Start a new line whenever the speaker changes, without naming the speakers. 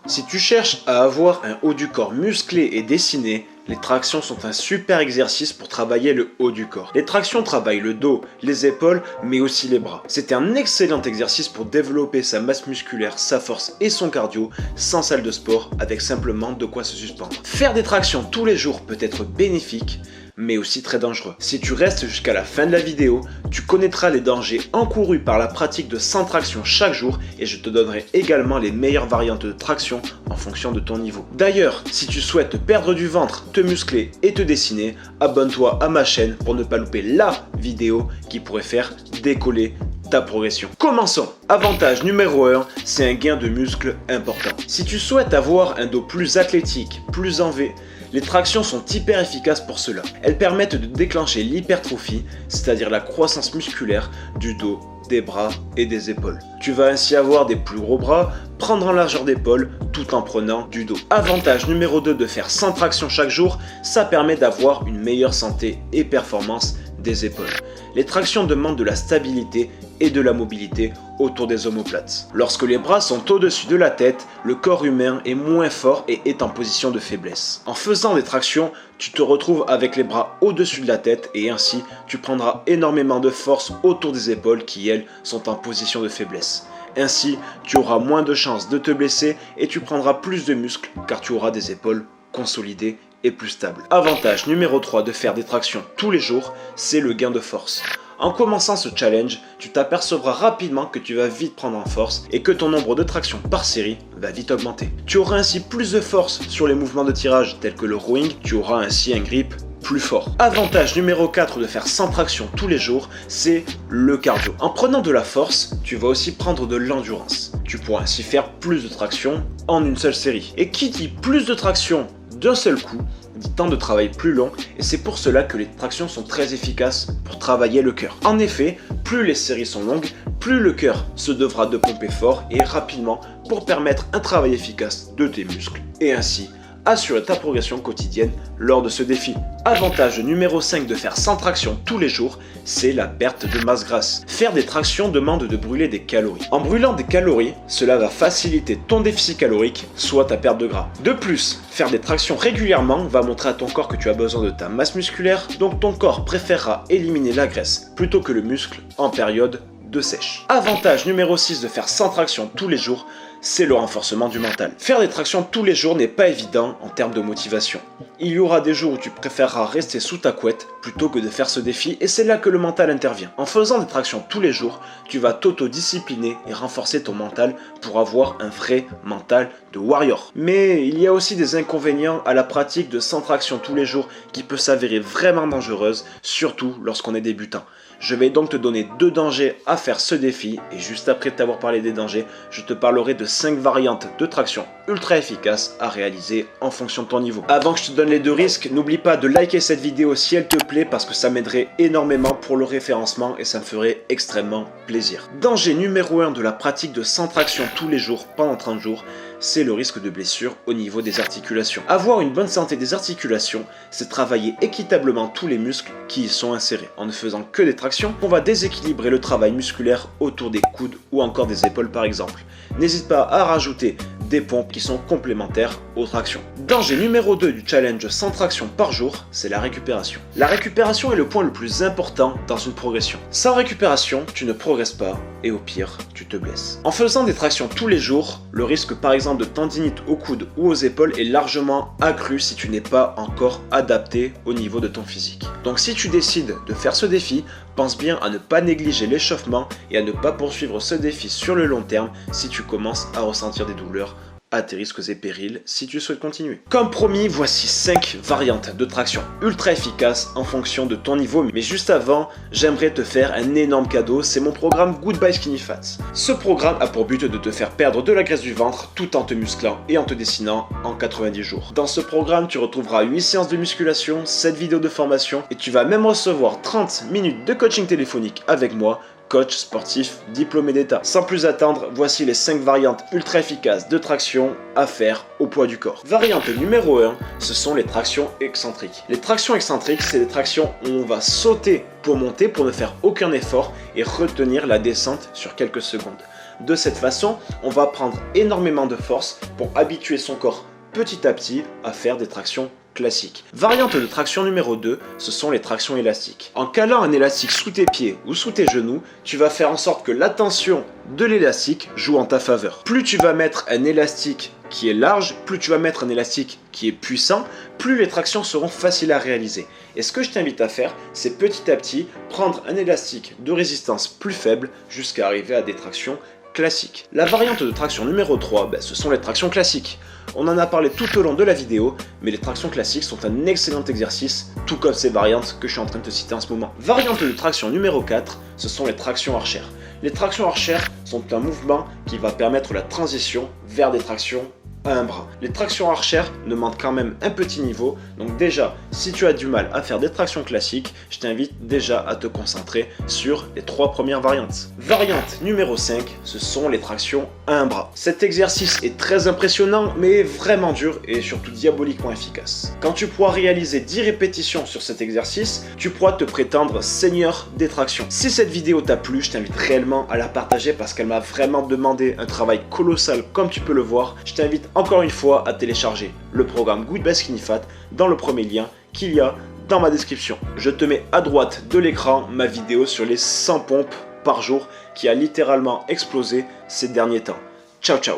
Si tu cherches à avoir un haut du corps musclé et dessiné, les tractions sont un super exercice pour travailler le haut du corps. Les tractions travaillent le dos, les épaules, mais aussi les bras. C'est un excellent exercice pour développer sa masse musculaire, sa force et son cardio sans salle de sport, avec simplement de quoi se suspendre. Faire des tractions tous les jours peut être bénéfique, mais aussi très dangereux. Si tu restes jusqu'à la fin de la vidéo, tu connaîtras les dangers encourus par la pratique de 100 tractions chaque jour et je te donnerai également les meilleures variantes de traction en fonction de ton niveau. D'ailleurs, si tu souhaites perdre du ventre, te muscler et te dessiner, abonne-toi à ma chaîne pour ne pas louper la vidéo qui pourrait faire décoller ta progression. Commençons. Avantage numéro 1, c'est un gain de muscle important. Si tu souhaites avoir un dos plus athlétique, plus en V, les tractions sont hyper efficaces pour cela. Elles permettent de déclencher l'hypertrophie, c'est-à-dire la croissance musculaire du dos, des bras et des épaules. Tu vas ainsi avoir des plus gros bras, prendre en largeur d'épaule tout en prenant du dos. Avantage numéro 2 de faire 100 tractions chaque jour, ça permet d'avoir une meilleure santé et performance des épaules. Les tractions demandent de la stabilité et de la mobilité autour des omoplates. Lorsque les bras sont au-dessus de la tête, le corps humain est moins fort et est en position de faiblesse. En faisant des tractions, tu te retrouves avec les bras au-dessus de la tête et ainsi tu prendras énormément de force autour des épaules qui elles sont en position de faiblesse. Ainsi, tu auras moins de chances de te blesser et tu prendras plus de muscles car tu auras des épaules consolidées et plus stables. Avantage numéro 3 de faire des tractions tous les jours, c'est le gain de force. En commençant ce challenge, tu t'apercevras rapidement que tu vas vite prendre en force et que ton nombre de tractions par série va vite augmenter. Tu auras ainsi plus de force sur les mouvements de tirage tels que le rowing, tu auras ainsi un grip plus fort. Avantage numéro 4 de faire 100 tractions tous les jours, c'est le cardio. En prenant de la force, tu vas aussi prendre de l'endurance. Tu pourras ainsi faire plus de tractions en une seule série. Et qui dit plus de tractions d'un seul coup, dit temps de travail plus long et c'est pour cela que les tractions sont très efficaces pour travailler le cœur. En effet, plus les séries sont longues, plus le cœur se devra de pomper fort et rapidement pour permettre un travail efficace de tes muscles et ainsi assurer ta progression quotidienne lors de ce défi. Avantage numéro 5 de faire 100 tractions tous les jours, c'est la perte de masse grasse. Faire des tractions demande de brûler des calories. En brûlant des calories, cela va faciliter ton déficit calorique, soit ta perte de gras. De plus, faire des tractions régulièrement va montrer à ton corps que tu as besoin de ta masse musculaire, donc ton corps préférera éliminer la graisse plutôt que le muscle en période de sèche. Avantage numéro 6 de faire 100 tractions tous les jours, c'est le renforcement du mental. Faire des tractions tous les jours n'est pas évident en termes de motivation. Il y aura des jours où tu préféreras rester sous ta couette plutôt que de faire ce défi et c'est là que le mental intervient. En faisant des tractions tous les jours, tu vas t'auto-discipliner et renforcer ton mental pour avoir un vrai mental de warrior. Mais il y a aussi des inconvénients à la pratique de 100 tractions tous les jours qui peut s'avérer vraiment dangereuse, surtout lorsqu'on est débutant. Je vais donc te donner 2 dangers à faire ce défi et juste après t'avoir parlé des dangers, je te parlerai de 5 variantes de traction ultra efficaces à réaliser en fonction de ton niveau. Avant que je te donne les 2 risques, n'oublie pas de liker cette vidéo si elle te plaît parce que ça m'aiderait énormément pour le référencement et ça me ferait extrêmement plaisir. Danger numéro 1 de la pratique de 100 tractions tous les jours pendant 30 jours, c'est le risque de blessure au niveau des articulations. Avoir une bonne santé des articulations, c'est travailler équitablement tous les muscles qui y sont insérés. En ne faisant que des tractions, on va déséquilibrer le travail musculaire autour des coudes ou encore des épaules par exemple. N'hésite pas à rajouter des pompes qui sont complémentaires aux tractions. Danger numéro 2 du challenge 100 tractions par jour, c'est la récupération. La récupération est le point le plus important dans une progression. Sans récupération, tu ne progresses pas et au pire, tu te blesses. En faisant des tractions tous les jours, le risque par exemple de tendinite aux coudes ou aux épaules est largement accru si tu n'es pas encore adapté au niveau de ton physique. Donc si tu décides de faire ce défi, pense bien à ne pas négliger l'échauffement et à ne pas poursuivre ce défi sur le long terme si tu commences à ressentir des douleurs à tes risques et périls si tu souhaites continuer. Comme promis, voici 5 variantes de traction ultra efficaces en fonction de ton niveau. Mais juste avant, j'aimerais te faire un énorme cadeau, c'est mon programme Goodbye Skinny Fat. Ce programme a pour but de te faire perdre de la graisse du ventre tout en te musclant et en te dessinant en 90 jours. Dans ce programme, tu retrouveras 8 séances de musculation, 7 vidéos de formation et tu vas même recevoir 30 minutes de coaching téléphonique avec moi, coach sportif diplômé d'État. Sans plus attendre, voici les 5 variantes ultra efficaces de traction à faire au poids du corps. Variante numéro 1, ce sont les tractions excentriques. Les tractions excentriques, c'est des tractions où on va sauter pour monter pour ne faire aucun effort et retenir la descente sur quelques secondes. De cette façon, on va prendre énormément de force pour habituer son corps petit à petit à faire des tractions classiques. Variante de traction numéro 2, ce sont les tractions élastiques. En calant un élastique sous tes pieds ou sous tes genoux, tu vas faire en sorte que la tension de l'élastique joue en ta faveur. Plus tu vas mettre un élastique qui est large, plus tu vas mettre un élastique qui est puissant, plus les tractions seront faciles à réaliser. Et ce que je t'invite à faire, c'est petit à petit prendre un élastique de résistance plus faible jusqu'à arriver à des tractions classiques. La variante de traction numéro 3, ce sont les tractions classiques. On en a parlé tout au long de la vidéo, mais les tractions classiques sont un excellent exercice, tout comme ces variantes que je suis en train de te citer en ce moment. Variante de traction numéro 4, ce sont les tractions archères. Les tractions archères sont un mouvement qui va permettre la transition vers des tractions à un bras. Les tractions archères demandent quand même un petit niveau, donc déjà, si tu as du mal à faire des tractions classiques, je t'invite déjà à te concentrer sur les 3 premières variantes. Variante numéro 5, ce sont les tractions à un bras. Cet exercice est très impressionnant, mais vraiment dur et surtout diaboliquement efficace. Quand tu pourras réaliser 10 répétitions sur cet exercice, tu pourras te prétendre seigneur des tractions. Si cette vidéo t'a plu, je t'invite réellement à la partager parce qu'elle m'a vraiment demandé un travail colossal comme tu peux le voir. Je t'invite encore une fois à télécharger le programme Good Best Skinny Fat dans le premier lien qu'il y a dans ma description. Je te mets à droite de l'écran ma vidéo sur les 100 pompes par jour qui a littéralement explosé ces derniers temps. Ciao ciao.